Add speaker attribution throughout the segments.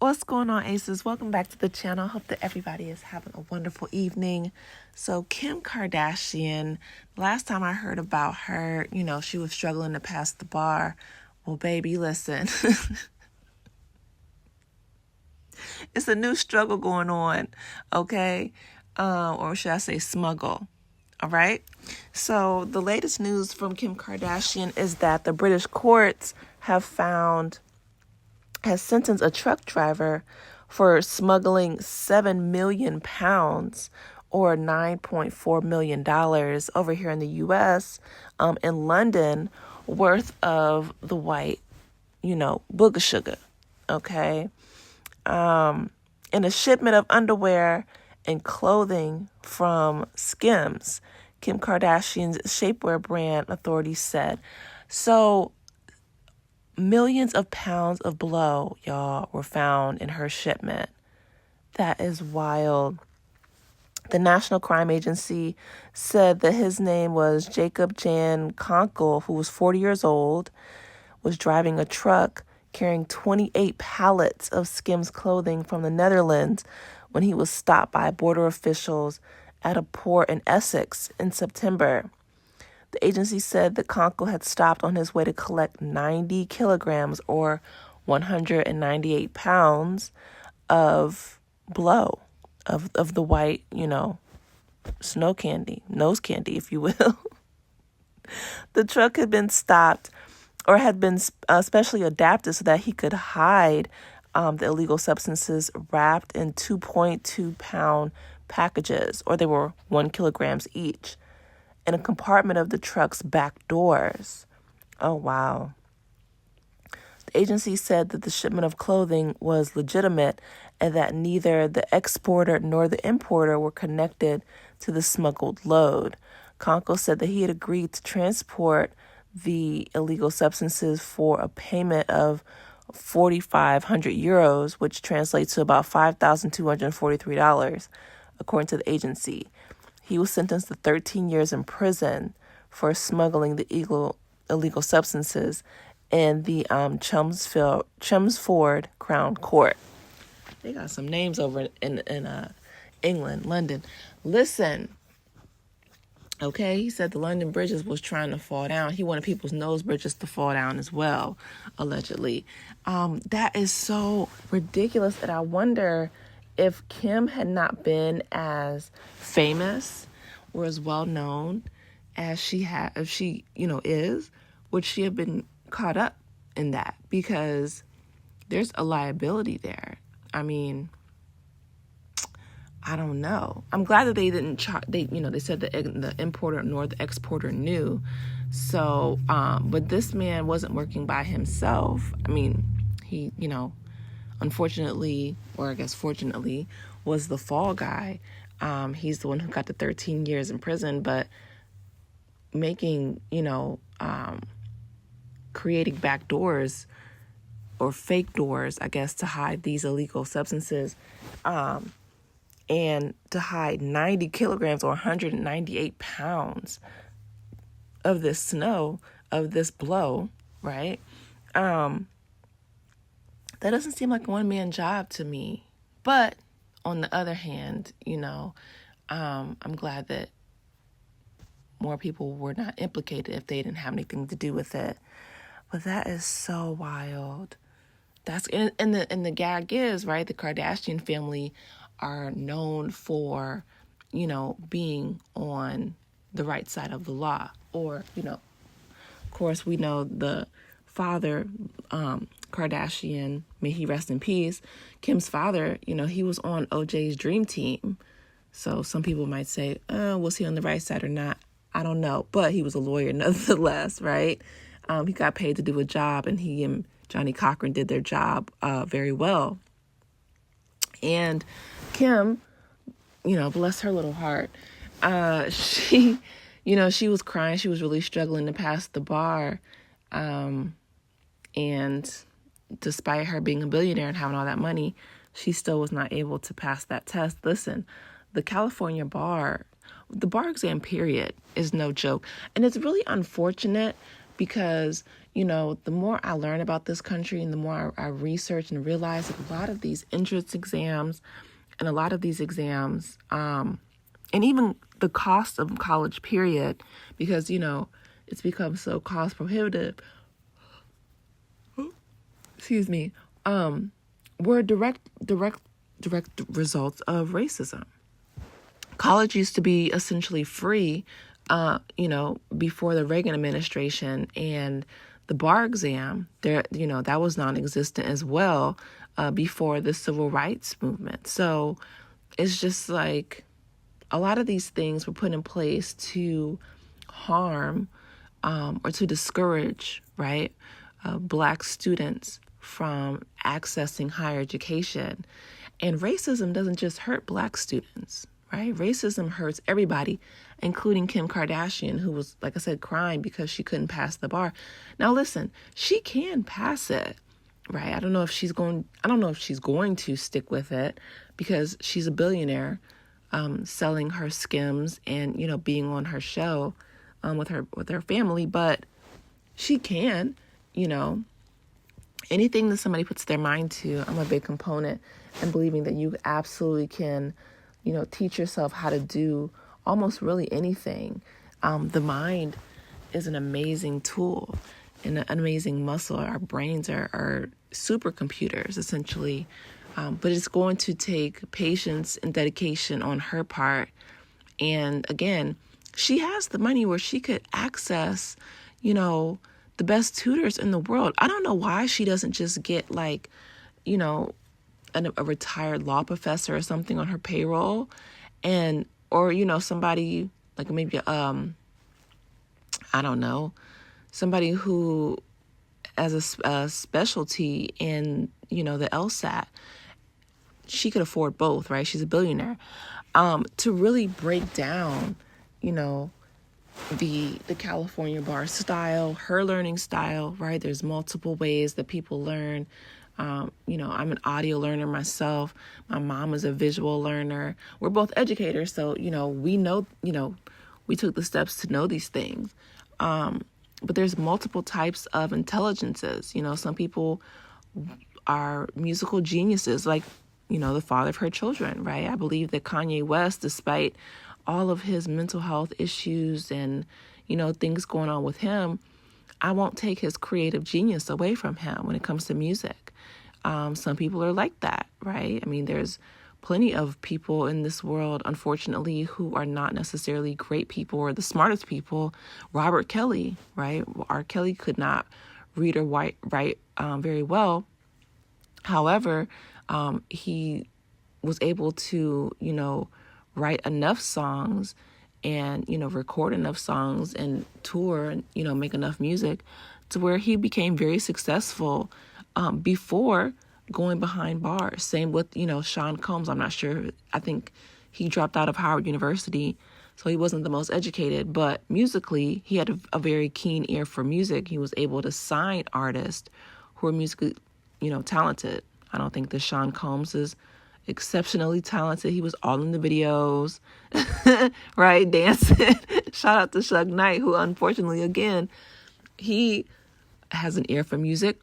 Speaker 1: What's going on, Aces? Welcome back to the channel. Hope that everybody is having a wonderful evening. So Kim Kardashian, last time I heard about her, she was struggling to pass the bar. Well, baby, listen. It's a new struggle going on, okay? Or should I say smuggle, all right? So the latest news from Kim Kardashian is that the British courts has sentenced a truck driver for smuggling 7 million pounds or $9.4 million over here in the U.S. In London, worth of the white, booger sugar, okay? In a shipment of underwear and clothing from Skims, Kim Kardashian's shapewear brand, authorities said. So millions of pounds of blow, y'all, were found in her shipment. That is wild. The National Crime Agency said that his name was Jacob Jan Konkel, who was 40 years old, was driving a truck carrying 28 pallets of Skims clothing from the Netherlands when he was stopped by border officials at a port in Essex in September. The agency said that Konkel had stopped on his way to collect 90 kilograms or 198 pounds of blow, of the white, snow candy, nose candy, if you will. The truck had been stopped or had been specially adapted so that he could hide the illegal substances wrapped in 2.2-pound packages, or they were 1 kilograms each, in a compartment of the truck's back doors. Oh, wow. The agency said that the shipment of clothing was legitimate and that neither the exporter nor the importer were connected to the smuggled load. Konkel said that he had agreed to transport the illegal substances for a payment of 4,500 euros, which translates to about $5,243, according to the agency. He was sentenced to 13 years in prison for smuggling the illegal substances in the Chelmsford Crown Court. They got some names over in England, London. Listen, okay, he said the London bridges was trying to fall down. He wanted people's nose bridges to fall down as well, allegedly. That is so ridiculous, and I wonder if Kim had not been as famous or as well known as she is, would she have been caught up in that? Because there's a liability there. I mean, I don't know. I'm glad that they didn't they said that the importer nor the exporter knew. So, but this man wasn't working by himself. I mean, he, unfortunately, or I guess fortunately, was the fall guy. He's the one who got the 13 years in prison, but making, creating back doors or fake doors, I guess, to hide these illegal substances, and to hide 90 kilograms or 198 pounds of this snow, of this blow, right? That doesn't seem like a one-man job to me. But on the other hand, I'm glad that more people were not implicated if they didn't have anything to do with it. But that is so wild. And the gag is, right, the Kardashian family are known for, being on the right side of the law. Or, of course, we know the father, Kardashian, may he rest in peace, Kim's father, he was on OJ's dream team. So some people might say, was he on the right side or not? I don't know. But he was a lawyer nonetheless, right? He got paid to do a job, and he and Johnny Cochran did their job very well. And Kim, bless her little heart, she was crying. She was really struggling to pass the bar. And despite her being a billionaire and having all that money, she still was not able to pass that test. Listen, the California bar, the bar exam period is no joke. And it's really unfortunate because, you know, the more I learn about this country and the more I research and realize that a lot of these entrance exams and a lot of these exams, and even the cost of college period, because, you know, it's become so cost prohibitive, excuse me, were direct results of racism. College used to be essentially free, you know, before the Reagan administration, and the bar exam, there, you know, that was non-existent as well before the civil rights movement. So it's just like a lot of these things were put in place to harm or to discourage, right, Black students from accessing higher education. And racism doesn't just hurt Black students, right? Racism hurts everybody, including Kim Kardashian, who was, like I said, crying because she couldn't pass the bar. Now, listen, she can pass it, right? I don't know if she's going to stick with it because she's a billionaire, selling her Skims and, you know, being on her show with her family, but she can, you know. Anything that somebody puts their mind to, I'm a big component in believing that you absolutely can, you know, teach yourself how to do almost really anything. The mind is an amazing tool and an amazing muscle. Our brains are supercomputers, essentially. But it's going to take patience and dedication on her part. And again, she has the money where she could access, you know, the best tutors in the world. I don't know why she doesn't just get, like, you know, a retired law professor or something on her payroll, and or, you know, somebody like maybe I don't know, somebody who has a specialty in, you know, the LSAT. She could afford both, right? She's a billionaire. To really break down, you know, the California bar style, her learning style, right? There's multiple ways that people learn. You know, I'm an audio learner myself. My mom is a visual learner. We're both educators, so, you know, we know, you know, we took the steps to know these things. But there's multiple types of intelligences. You know, some people are musical geniuses, like, you know, the father of her children, right? I believe that Kanye West, despite all of his mental health issues and, you know, things going on with him, I won't take his creative genius away from him when it comes to music. Some people are like that, right? I mean, there's plenty of people in this world, unfortunately, who are not necessarily great people or the smartest people. Robert Kelly, right? R. Kelly could not read or write very well. However, he was able to, you know, write enough songs and, you know, record enough songs and tour and, you know, make enough music to where he became very successful before going behind bars. Same with, you know, Sean Combs. I'm not sure. I think he dropped out of Howard University, so he wasn't the most educated, but musically, he had a very keen ear for music. He was able to sign artists who are musically, you know, talented. I don't think that Sean Combs is exceptionally talented. He was all in the videos, right? Dancing. Shout out to Suge Knight, who unfortunately, again, he has an ear for music,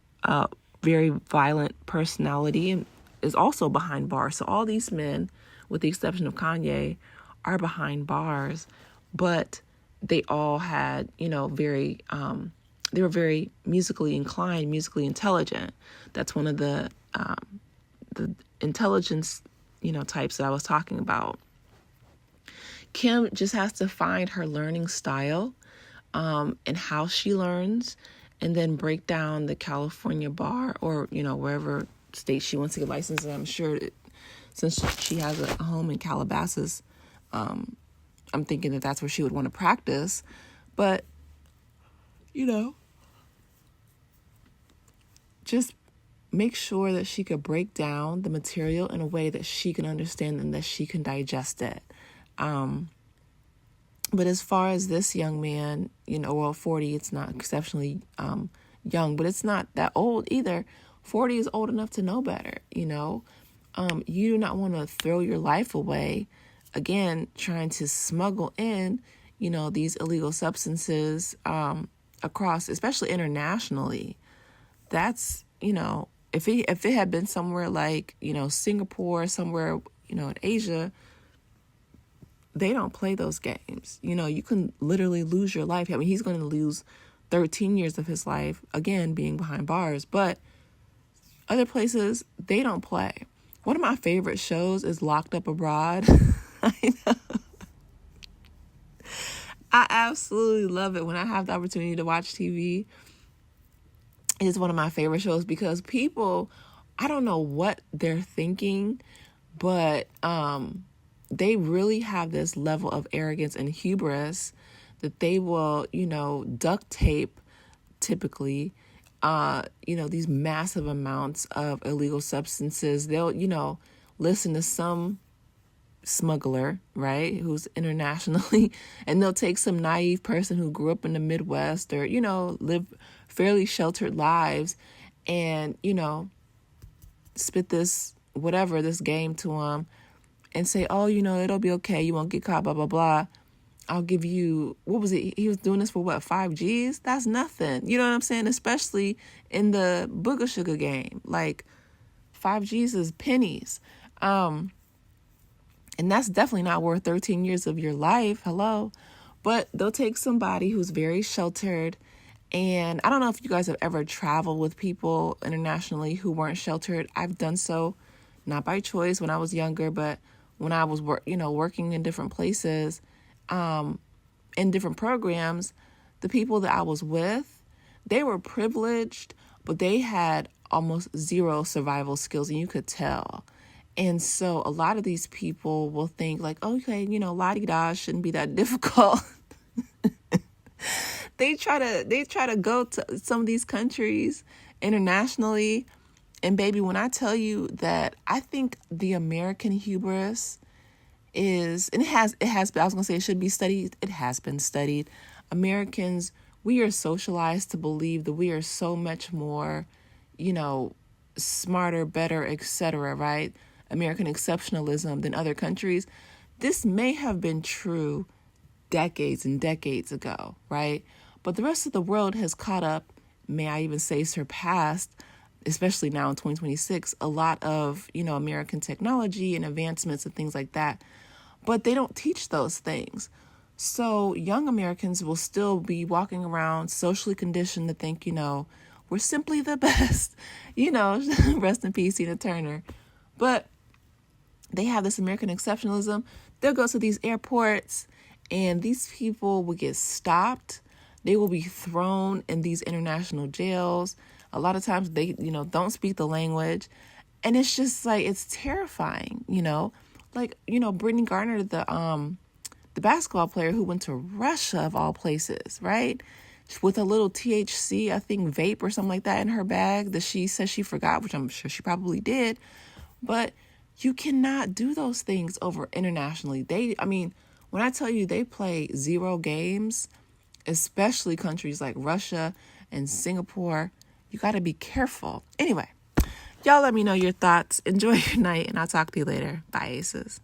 Speaker 1: very violent personality, and is also behind bars. So all these men, with the exception of Kanye, are behind bars, but they all had, you know, they were very musically inclined, musically intelligent. That's one of the intelligence, you know, types that I was talking about. Kim just has to find her learning style and how she learns, and then break down the California bar or, you know, wherever state she wants to get licensed. And I'm sure that since she has a home in Calabasas, I'm thinking that that's where she would want to practice. But, you know, just make sure that she could break down the material in a way that she can understand and that she can digest it. But as far as this young man, you know, well, 40, it's not exceptionally young, but it's not that old either. 40 is old enough to know better, you know. You do not want to throw your life away, again, trying to smuggle in, you know, these illegal substances across, especially internationally. That's, if it had been somewhere like, Singapore, somewhere, in Asia, they don't play those games. You can literally lose your life. I mean, he's going to lose 13 years of his life, again, being behind bars. But other places, they don't play. One of my favorite shows is Locked Up Abroad. I know. I absolutely love it when I have the opportunity to watch TV. It is one of my favorite shows because people, I don't know what they're thinking, but they really have this level of arrogance and hubris that they will, duct tape, typically, these massive amounts of illegal substances. They'll, listen to some smuggler, right, who's internationally, and they'll take some naive person who grew up in the Midwest or, live fairly sheltered lives and, spit this game to them and say, oh, it'll be okay. You won't get caught, blah, blah, blah. I'll give you, what was it? He was doing this for what, 5 G's? That's nothing. You know what I'm saying? Especially in the booger sugar game. Like 5 G's is pennies. And that's definitely not worth 13 years of your life. Hello. But they'll take somebody who's very sheltered. And I don't know if you guys have ever traveled with people internationally who weren't sheltered. I've done so, not by choice when I was younger, but when I was, working in different places, in different programs, the people that I was with, they were privileged, but they had almost zero survival skills, and you could tell. And so a lot of these people will think like, okay, la-di-da, shouldn't be that difficult. They try to go to some of these countries internationally. And baby, when I tell you that I think the American hubris is, and it has been, I was going to say it should be studied. It has been studied. Americans, we are socialized to believe that we are so much more, smarter, better, etc., right? American exceptionalism than other countries. This may have been true decades and decades ago, right? But the rest of the world has caught up, may I even say surpassed, especially now in 2026, a lot of, American technology and advancements and things like that. But they don't teach those things. So young Americans will still be walking around socially conditioned to think, we're simply the best, rest in peace, Tina Turner. But they have this American exceptionalism. They'll go to these airports and these people will get stopped. They will be thrown in these international jails. A lot of times they, don't speak the language. And it's just like, it's terrifying, Like, Brittany Garner, the basketball player who went to Russia of all places, right? With a little THC, I think vape or something like that in her bag that she says she forgot, which I'm sure she probably did. But you cannot do those things over internationally. When I tell you they play zero games, especially countries like Russia and Singapore, you got to be careful. Anyway, y'all let me know your thoughts. Enjoy your night, and I'll talk to you later. Bye, Aces.